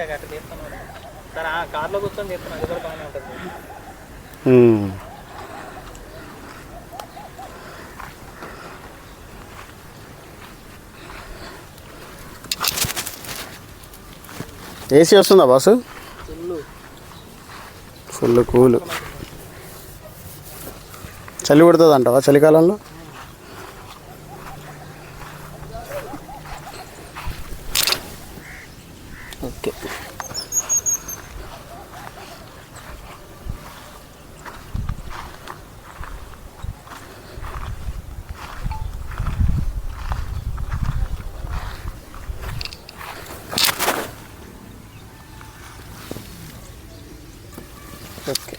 అట్లా తీస్తున్నాడు సార్. కార్లో కూర్చొని తీస్తున్నాను, అది కూడా బాగానే ఉంటుంది. ఏసీ వస్తుందా బాసు? Full cool. చలి పడుతుంది అంటావా చలికాలంలో? ఓకే. ఓకే.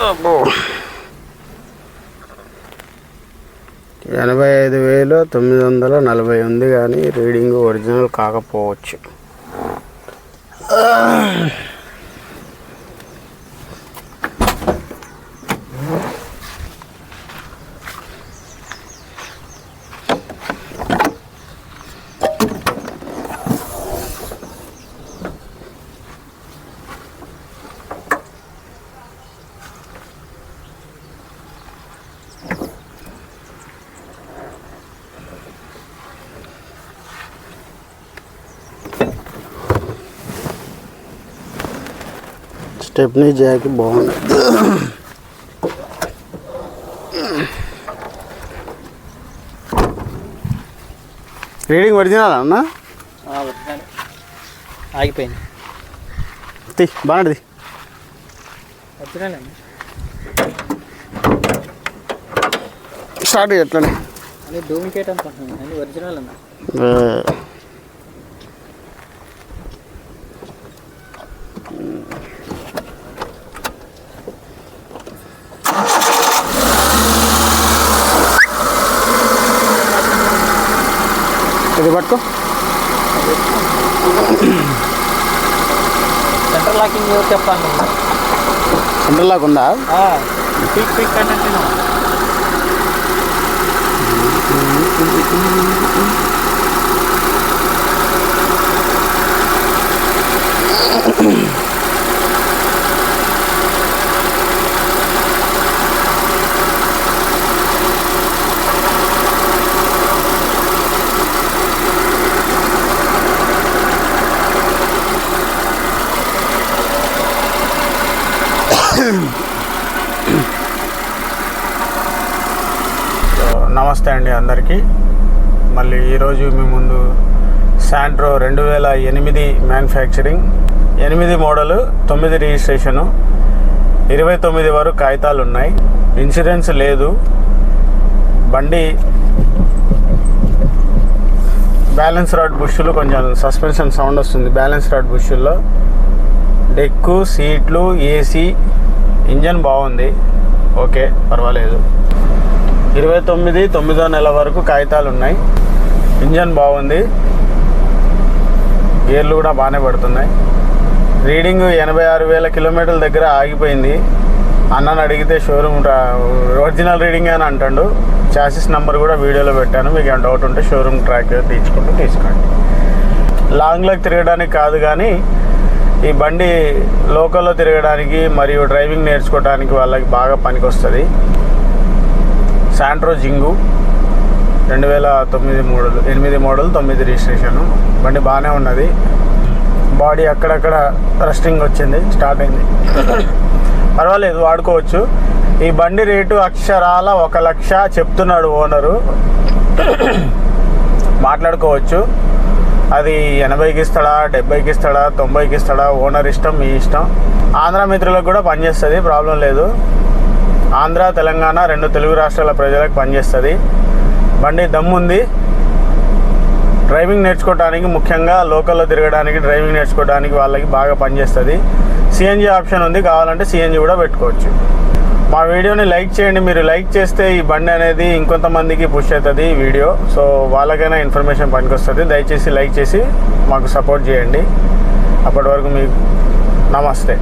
అబ్బో 85,940 ఉంది, కానీ రీడింగ్ ఒరిజినల్ కాకపోవచ్చు. స్టెప్నీ జాక్ బాగుంది. రీడింగ్ ఒరిజినల్ అన్న? ఆగిపోయింది. బాగుంటుంది. ఒరిజినల్ అండి. స్టార్ట్ ఎట్లనే అని డూప్లికేట్ అనుకుంటున్నాను అండి, ఒరిజినల్ అన్న. ఇది పట్టుకో. సెంటర్ లాకింగ్ చెప్పాను. సెంటర్ లాక్ ఉందా? పీక్ పీక్ కంటే నమస్తే అండి అందరికీ. మళ్ళీ ఈరోజు మీ ముందు శాంట్రో 2008 మ్యానుఫ్యాక్చరింగ్, 8 మోడలు, 9 రిజిస్ట్రేషను, 29 వరకు కాగితాలు ఉన్నాయి. ఇన్సూరెన్స్ లేదు. బండి బ్యాలెన్స్ రాడ్ బుష్లు, కొంచెం సస్పెన్షన్ సౌండ్ వస్తుంది బ్యాలెన్స్ రాడ్ బుష్ల్లో. డెక్కు, సీట్లు, ఏసీ, ఇంజన్ బాగుంది, ఓకే పర్వాలేదు. 29 9వ నెల వరకు కాగితాలు ఉన్నాయి. ఇంజన్ బాగుంది, గేర్లు కూడా బాగానే పడుతున్నాయి. రీడింగ్ 86,000 కిలోమీటర్ల దగ్గర ఆగిపోయింది. అన్నని అడిగితే షోరూమ్ ఒరిజినల్ రీడింగ్ అని అంటాడు. చాసిస్ నెంబర్ కూడా వీడియోలో పెట్టాను. మీకు ఏమైనా డౌట్ ఉంటే షోరూమ్ ట్రాక్ తీసుకోండి. లాంగ్లో తిరగడానికి కాదు కానీ ఈ బండి లోకల్లో తిరగడానికి మరియు డ్రైవింగ్ నేర్చుకోవడానికి వాళ్ళకి బాగా పనికొస్తుంది. Santro Xing 2009 model, 8 model, 9 registration. బండి బాగానే ఉన్నది. బాడీ అక్కడక్కడ రస్టింగ్ వచ్చింది, స్టార్ట్ అయింది. పర్వాలేదు, వాడుకోవచ్చు. ఈ బండి రేటు అక్షరాల 1 లక్ష చెప్తున్నాడు ఓనరు. మాట్లాడుకోవచ్చు. అది 80కి ఇస్తాడా, 70కి ఇస్తాడా, 90కి ఇస్తాడా, ఓనర్ ఇష్టం, మీ ఇష్టం. ఆంధ్ర మిత్రులకు కూడా పనిచేస్తుంది, ప్రాబ్లం లేదు. ఆంధ్ర, తెలంగాణ 2 తెలుగు రాష్ట్రాల ప్రజలకు పనిచేస్తుంది. బండి దమ్ముంది. డ్రైవింగ్ నేర్చుకోవడానికి, ముఖ్యంగా లోకల్లో తిరగడానికి, డ్రైవింగ్ నేర్చుకోవడానికి వాళ్ళకి బాగా పనిచేస్తుంది. సిఎన్జి ఆప్షన్ ఉంది, కావాలంటే సిఎన్జి కూడా పెట్టుకోవచ్చు. మా వీడియోని లైక్ చేయండి. మీరు లైక్ చేస్తే ఈ బండి అనేది ఇంకొంతమందికి పుష్ అవుతుంది ఈ వీడియో. సో వాళ్ళకైనా ఇన్ఫర్మేషన్ పనికొస్తుంది. దయచేసి లైక్ చేసి మాకు సపోర్ట్ చేయండి. అప్పటి వరకు మీకు నమస్తే.